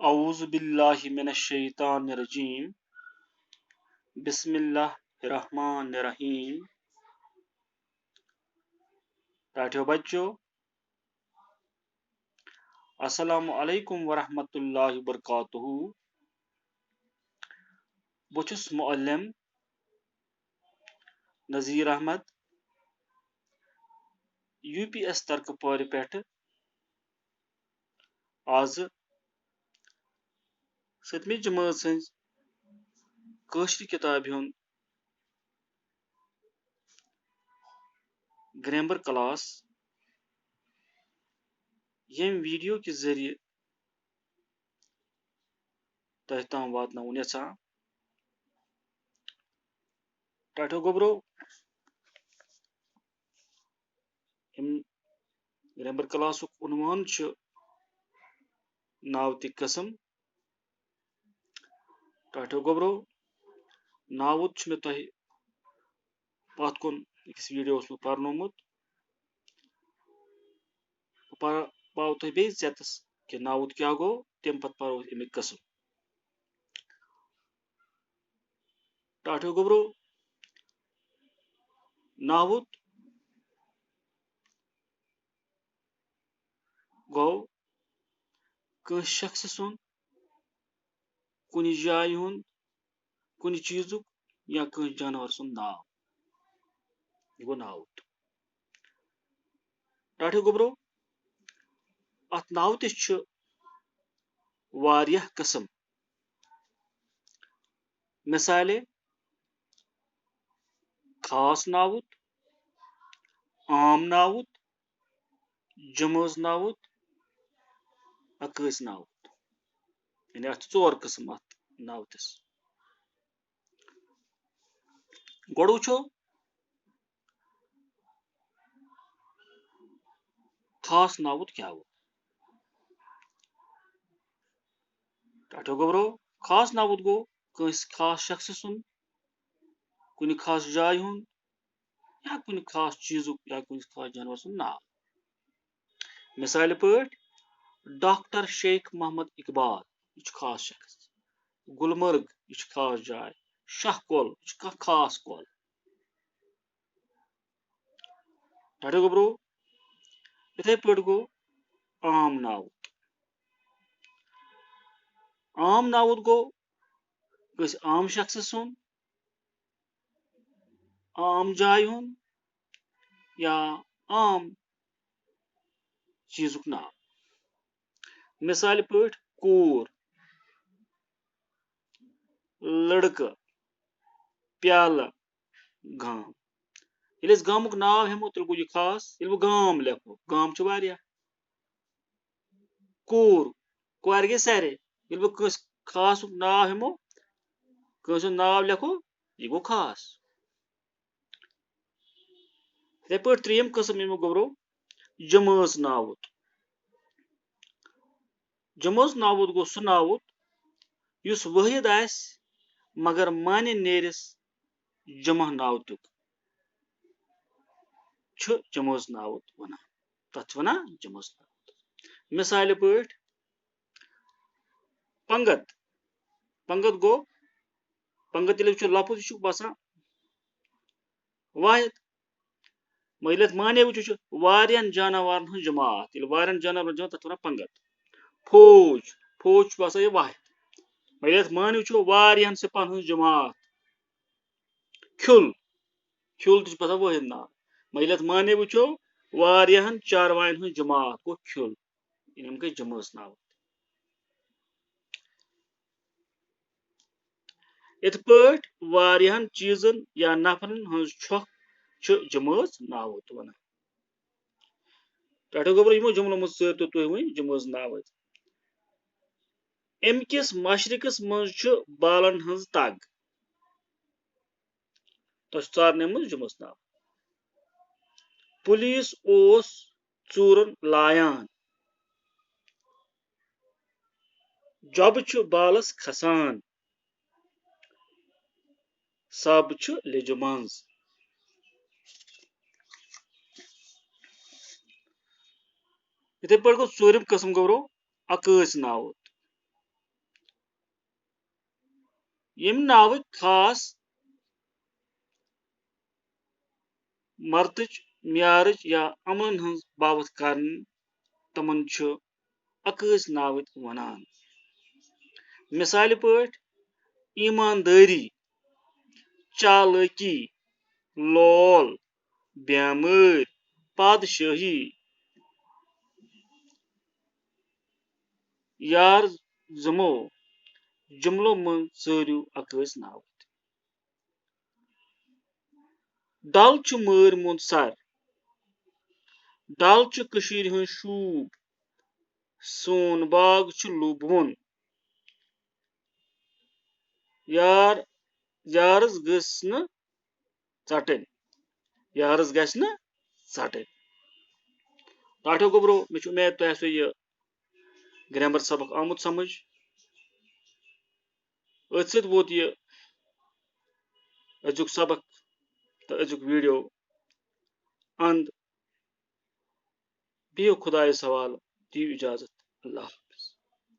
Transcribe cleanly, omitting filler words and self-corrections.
औज़ु बिल्लाहि मिनश शैतानिर रजीम बिस्मिल्लाहिर रहमानिर रहीम। बैठो बच्चों, अस्सलामु अलैकुम वरहमतुल्लाहि वबरकातुहू। बह छुस मुअल्लिम नज़ीर अहमद UPS तरकपोर पेठ आज सतमी जमात सज कاشر किताब हुंद ग्रामर क्लास यम वीडियो के जरिए तह ताम वातनाउन यछान। टाठो गोबरो यम ग्रामर क्लास उन्वान नावति कसम। टाठो गोबरो नावत मे तह पत कुन अकिस वीडियोस मे पर्नोमुत पाव तह बे चेतस कि नावत क्या गो तम पत परो अमिक कसम। टाठो गोबरो नावत गो कस शख्स सुन कुन जाय हुंद कुन चीजुक या कस जानवर सुन नाव यह गो नावत। टाठो गोबरो अत नावतिस वारियाह कसम। मिसाले खास नावत, आम नावत, जमोज नावत, अकस नावत। यानी अत चोर किस्म अत नावतिस। गोड़ वुचो खास नावत क्या गो। टाठो गोबरो खास नावत गो कस खास शख्स सुन कुन खास जाय हुंद या कुन खास चीजुक या कुन खास जानवर सुन नाव। मिसाल पट डॉक्टर शेख मोहम्मद इकबाल यह खास शख्स। गुलमर्ग यह खास जाय। शाह कोल यह खास कोल। टाठो गोबरो इथे पट गो आम नावत। आम नावत गो कस आम शख्स सुन आम जाय हुंद या आम चीजुक नाव। मिसाल पट कूर, लड़का, प्याला, गाम। ये गामुक नाव हेमो तेल गो यह खास। ये गाम लेखो गाम वारिया। कूर कुआर गई सारे। ये कस खास नाव हेमो कस नाव लेखो यह गो खास। इथे पट त्रीम किस्म यमो गोबरो जमाज नावत। जमाज नावत गो सह नावत युस वाहिद आस मगर माने नेरिस जमा नावतुक जमाज नावत वनान। तथ वनान जमाज नावत। मिसाल पट पंगत। पंगत गो पंगत ये लफज यह बसान वाहिद मगर माने वो वारियन जानवर हज जमात। वारियन जानवर जमात तथ वनान पंगत। फौज फौज बसान यह वाहिद मगर माने वो वारियन सिपाहन हज जमात। खुल खुल तह बसान वाहिद नाव मगर माने वो वारियन चारवायन हज जमात गो खुल। यम गई जमाज नावत। इत पट वारियन चीजन या नफरन हज छुक जमाज नावत वनान। टाठो गोबरो यमो जुमलो मज सर तुह वन जमाज नाव। अमकिस मशरकस मज बालन हज तग तह सारने मज जमाज नाव। पुलिस ओस चूरन लायान। जब बालस खसान सब लिज मज। इथे पट गो चूरम किस्म गोबरो अकस नावत। यम नाव खास मर्दच म्यारच या अमलन हज बाबत कर तमन अकस नावत वनान। मिसाल पट ईमानदारी, चालकी, लोल, बेमर, पादशाही, यार जमो जुमलों मन सरियो अकस नाव। डल मर मुंद सर, डल कशीर हज शूब, सोन बाग लुबवन, यार यारस गस न चटन, यारस गस न चटन। टाठो गोबरो मे उम्मीद तुह आसो यह ग्रामर सबक आमुत समझ। अथ सत वोत यह अजुक सबक तो अजुक वीडियो अंत। बियो खुदाय सवाल, दियो इजाजत, अल्लाह।